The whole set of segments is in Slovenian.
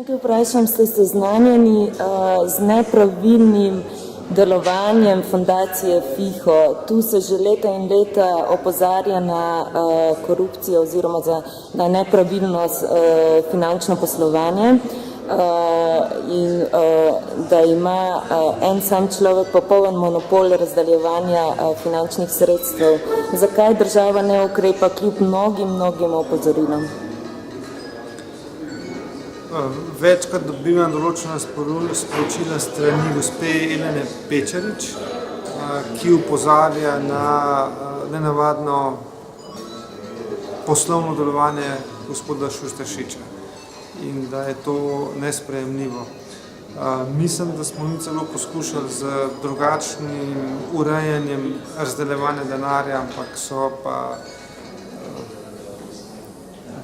Nekaj vprašam, ste seznanjeni z nepravilnim delovanjem fundacije FIHO. Tu se že leta in leta opozarja na korupcijo oziroma na nepravilnost finančno poslovanje in da ima en sam človek popoln monopol razdaljevanja finančnih sredstev. Zakaj država ne ukrepa kljub mnogim opozorilom? Večkrat dobivam določena sporočila strani gospe Elene Pečarič, ki opozarja na nenavadno poslovno delovanje gospoda Šuštaršiča in da je to nesprejemljivo. Mislim, da smo mi celo poskušali z drugačnim urejanjem razdeljevanja denarja, ampak so pa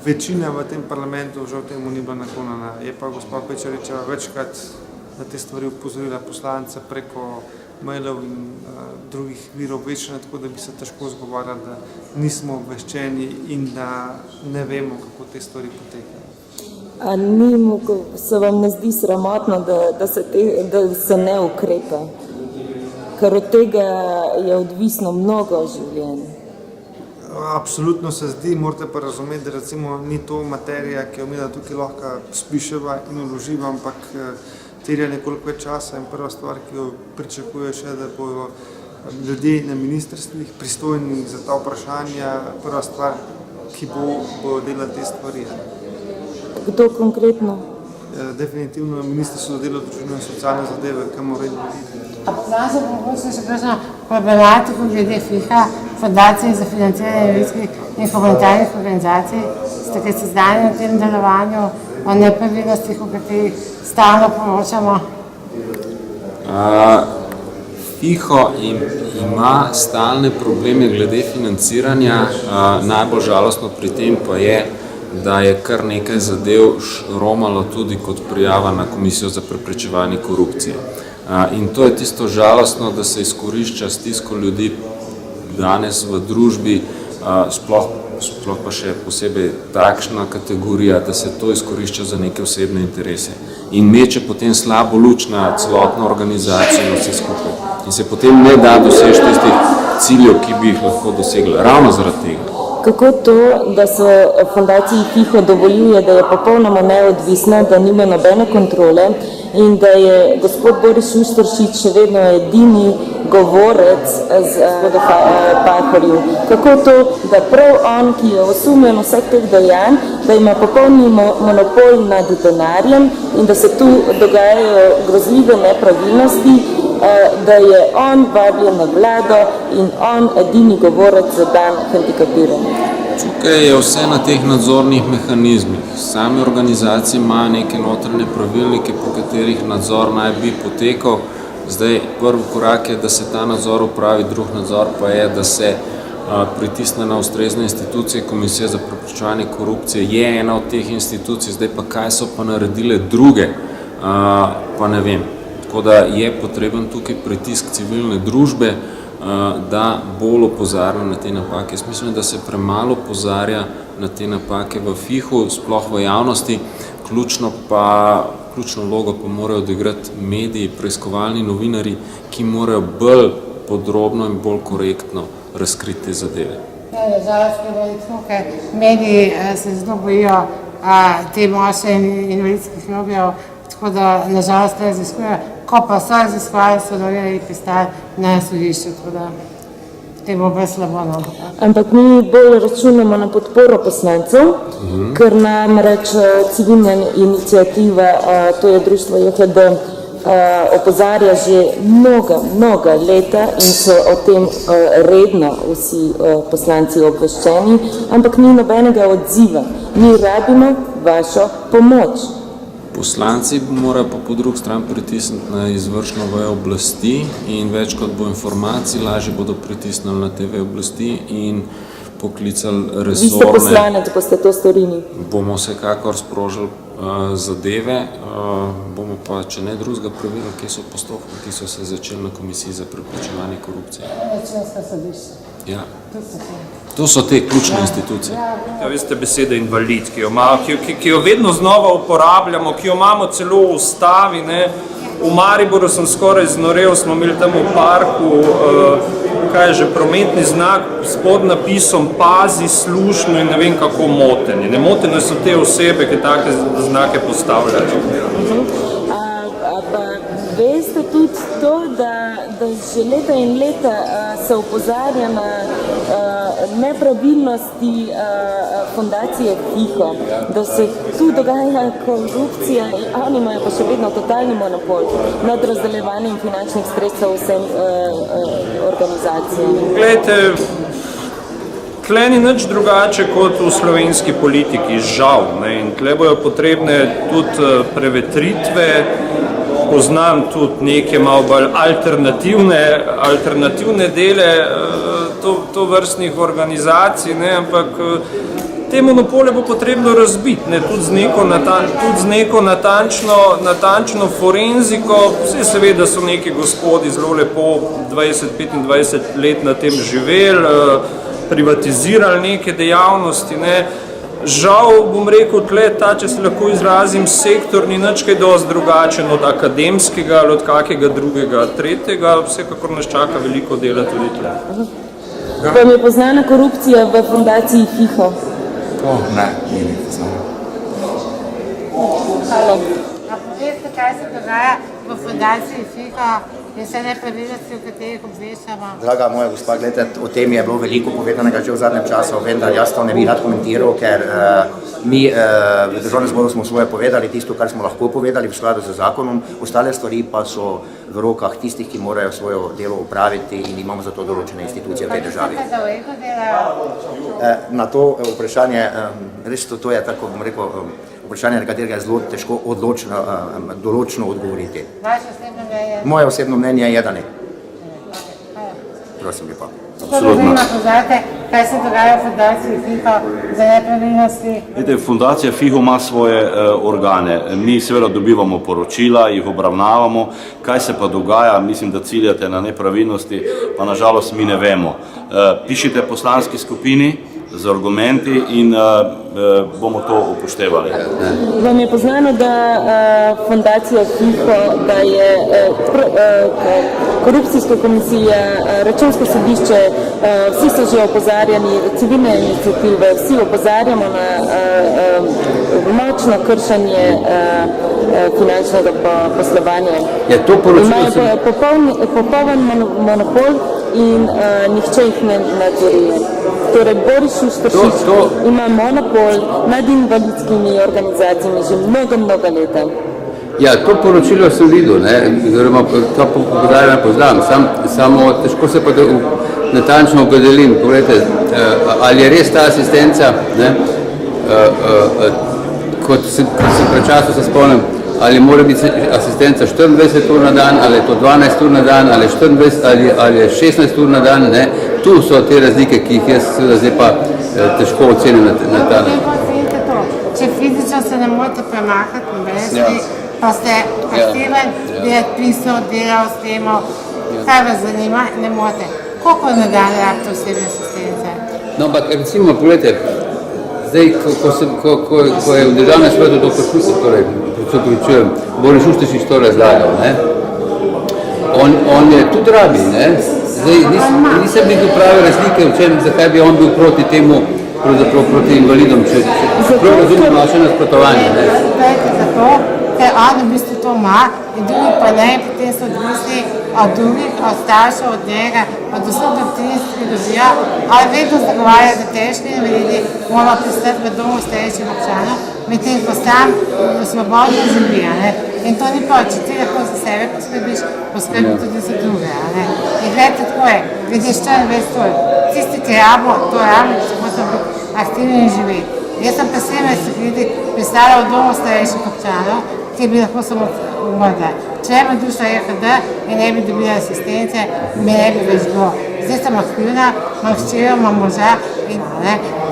večina v tem parlamentu žal temu ni bila naklonjena. Je pa gospa Pečariča večkrat na te stvari upozorila poslance preko mailov in drugih virov obveščanja, tako da bi se težko zgovarjali, da nismo obveščeni in da ne vemo, kako te stvari potekajo. A se vam ne zdi sramotno, da se ne ukrepa? Ker od tega je odvisno mnogo življenj. Absolutno se zdi, morate pa razumeti, da recimo ni to materija, ki jo mi tukaj lahko spiševa in vloživa, ampak terja nekoliko več časa in prva stvar, ki jo pričakuje še, da bojo ljudje na ministrstvih pristojni za ta vprašanja, prva stvar, ki bojo delati te stvari. Kdo konkretno? Definitivno Ministrstvo za delo, družino in socialne zadeve, ki mora biti. A poznam se pogosto še prejšnjo problematiko glede FIHO, Fundacije za financiranje invalidskih in humanitarnih organizacij. Ste kaj seznanjeni o tem delovanju, o nepravilnostih, o katerih stalno poročamo? FIHO ima stalne probleme glede financiranja. Najbolj žalostno pri tem pa je, da je kar nekaj zadev romalo tudi kot prijava na Komisijo za preprečevanje korupcije. In to je tisto žalostno, da se izkorišča stisko ljudi danes v družbi, sploh pa še posebej takšna kategorija, da se to izkorišča za neke osebne interese. In meče potem slabo luč na celotno organizacijo in vse skupaj. In se potem ne da doseči tistih ciljev, ki bi jih lahko dosegli. Ravno zaradi tega. Kako to, da se fundaciji FIHO dovoljuje, da je popolnoma neodvisna, da nima nobene kontrole in da je gospod Boris Šuštaršič še vedno edini govorec z Pahorju? Kako to, da prav on, ki je osumljen vseh teh dejanj, da ima popolni monopol nad denarjem in da se tu dogajajo grozljive nepravilnosti, da je on vabljen na vlado in on edini govorec za dan hendikapiranja? Tukaj je vse na teh nadzornih mehanizmih. Same organizacije imajo neke notranje pravilnike, po katerih nadzor naj bi potekal. Zdaj, prvi korak je, da se ta nadzor upravi, drugi nadzor pa je, da se pritisne na ustrezne institucije. Komisija za preprečevanje korupcije je ena od teh institucij, zdaj pa kaj so pa naredile druge, pa ne vem. Tako da je potreben tukaj pritisk civilne družbe, da bolj opozarja na te napake. Jaz mislim, da se premalo opozarja na te napake v FIHO, sploh v javnosti. Ključno vlogo pa morajo odigrati mediji, preiskovalni novinarji, ki morajo bolj podrobno in bolj korektno razkriti te zadeve. Nažalost, tukaj mediji se zelo bojijo te moče invalidskih lobijev, tako da nažalost ne raziskujejo. Ko pa so raziskovali, so novinarji pristali na sodišču, tako da te bo bolj slabo. Ampak mi bolj računamo na podporo poslancev, ker namreč civilna iniciativa, to je društvo JHD, opozarja že mnoga leta in so o tem redno vsi poslanci obveščeni, ampak ni nobenega odziva. Mi rabimo vašo pomoč. Poslanci morajo pa po drugi strani pritisniti na izvršno vejo oblasti in več kot bo informacij, lažje bodo pritisnili na te veje oblasti in poklicali resorne. Vi ste poslanec, ko ste to storili? Bomo vsekakor sprožili zadeve, bomo pa, če ne drugega, preverili, kje so postopki, ki so se začeli na Komisiji za preprečevanje korupcije. Ja. To so te ključne institucije. Ja, veste, beseda invalid, ki jo vedno znova uporabljamo, ki jo imamo celo v ustavi. Ne. V Mariboru sem skoraj znorel, smo imeli tam v parku, kaj je že, prometni znak s podnapisom pazi slušno in ne vem kako moteni. Nemotene so te osebe, ki take znake postavljajo. Veste tudi to, da že leta in leta se opozarja na nepravilnosti fundacije FIHO, da se tu dogaja korupcija in oni imajo pa še vedno totalni monopol nad razdeljevanjem finančnih sredstev vsem organizacijam. Glejte, tle ni nič drugače kot v slovenski politiki, žal. Ne? In tle bojo potrebne tudi prevetritve. Poznam tudi neke malo bolj alternativne dele to vrstnih organizacij, ne, ampak te monopole bo potrebno razbiti, ne, tudi z neko natančno forenziko. Vse seveda so neki gospodi zelo lepo 20-25 let na tem živeli, privatizirali neke dejavnosti, ne. Žal, bom rekel, tle ta, če se lahko izrazim, sektor ni nič kaj dosti drugačen od akademskega ali od kakega drugega, tretjega, vsekakor nas čaka veliko dela tudi tle. Vam je poznana korupcija v fundaciji FIHO? Ne, ni poznana. Hvala. A poveste, kaj se dogaja v fundaciji FIHO in vse nepravilnosti, o katerih obveščamo? Draga moja gospa, gledajte, o tem je bilo veliko povedanega že v zadnjem času, vendar jaz to ne bi rad komentiral, ker mi v Državnem zboru smo svoje povedali, tisto, kar smo lahko povedali v skladu z zakonom, ostale stvari pa so v rokah tistih, ki morajo svoje delo upraviti in imamo za to določene institucije v tej državi. Na to vprašanje, res to je tako, bom rekel, vprašanje, na katerega je zelo težko določno odgovoriti. Vaše osebno mnenje? Moje osebno mnenje je, da ne. Prosim lepa. Absolutno. Kaj se dogaja v fundaciji FIHO za nepravilnosti? Fundacija FIHO ima svoje organe. Mi seveda dobivamo poročila, jih obravnavamo. Kaj se pa dogaja, mislim, da ciljate na nepravilnosti, pa nažalost mi ne vemo. Pišite poslanski skupini z argumenti in bomo to upoštevali. Vam je poznano, da fundacija FIHO, da je korupcijska komisija, računsko sodišče, vsi so že opozarjani, civilne iniciative, vsi opozarjamo na močno kršenje finančnega poslovanja. Imajo popoln monopol in nihče jih ne nadzoruje. Torej, Boris Šušteršič ima monopol nad invalidskimi organizacijami že mnogo leta. Ja, to poročilo sem videl, oziroma to pogodajanje poznam, samo težko se pa natančno opredelim. Poglejte, ali je res ta asistenca, kot se pred času se spomnim, ali mora biti asistenca 24 ur na dan, ali je to 12 ur na dan, ali je 16 ur na dan, tu so te razlike, ki jih jaz seveda zdaj pa težko ocenim na ta način. Če fizično se ne morete premakati in brezti, pa ste aktiven, delati pismo, delal s temo, kaj vas zanima, ne morete. Koliko na dan rabite osebne asistence? No, ampak recimo, pogledajte, zdaj, ko je v Državnem svetu to poslušal, torej, se pričujem, Boris Šušteršič to razlagal, on je tudi rabi, zdaj nisem videl prave razlike, zakaj bi on bil proti temu, pravzaprav proti invalidom, če prav razumem naše nasprotovanje. Zato, ker on v bistvu to ima in drugi pa ne, in potem so odvisni od drugih, od staršev, od njega, od vseh doktrin, ki dobijo, ali vedno zagovarja, da težki invalidi moramo pristati v domu starejših občanov, medtem ko sam svobodno živi. In to ni pa, če ti lahko za sebe poskrbiš, poskrbi tudi za druge. In gledajte, tako je, vidiš 24 ur. Tisti, ki rabo, to rabo, če bodo biti aktivni in živeti. Jaz sem pa 70 ljudi pristala v domu starejših občanov, ki bi lahko samo umrla. Če ne bi dušla RHD in ne bi dobila asistence, mi ne bi več bilo. Zdaj sem aktivna, imam hčerjo, imam moža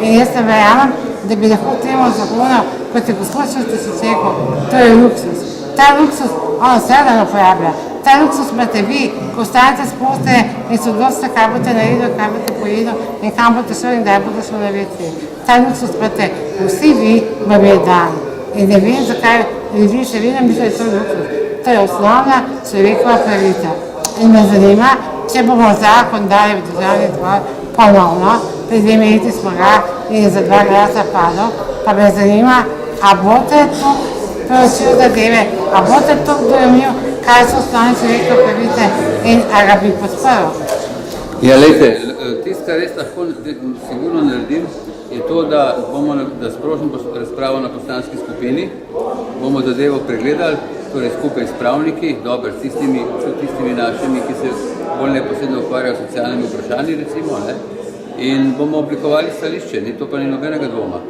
in jaz se verjamem, da bi lahko temu zakonu, kot je gospod Šušteršič rekel, to je luksus. Ta luksus on vse dan uporablja. Ta luksus imate vi, ko ostajate s poste in se odločite, kaj boste naredili, kaj boste pojedli in kam boste šli in kdaj boste šli na večji. Ta luksus imate vsi vi, vam je dan. In ne vem, zakaj ljudi še vedno mislijo, da je to luksus. To je osnovna človekova pravica. In me zanima, če bomo zakon dali v državni zbor ponovno, pred 2 leti smo ga in je za 2 glasa padel, pa me zanima, a boste to preučili zadeve, a boste to dojemljiv, kaj so osnovne človekove pravice in a ga bi podprl. Ja, lejte, tisto, kar res lahko sigurno naredim, je to, da sprožim razpravo na poslanski skupini, bomo zadevo pregledali, torej skupaj s pravniki, dobro, s tistimi našimi, ki se bolj neposredno ukvarjajo s socialnimi vprašanji, recimo, ne? In bomo oblikovali stališče, to pa ni nobenega dvoma.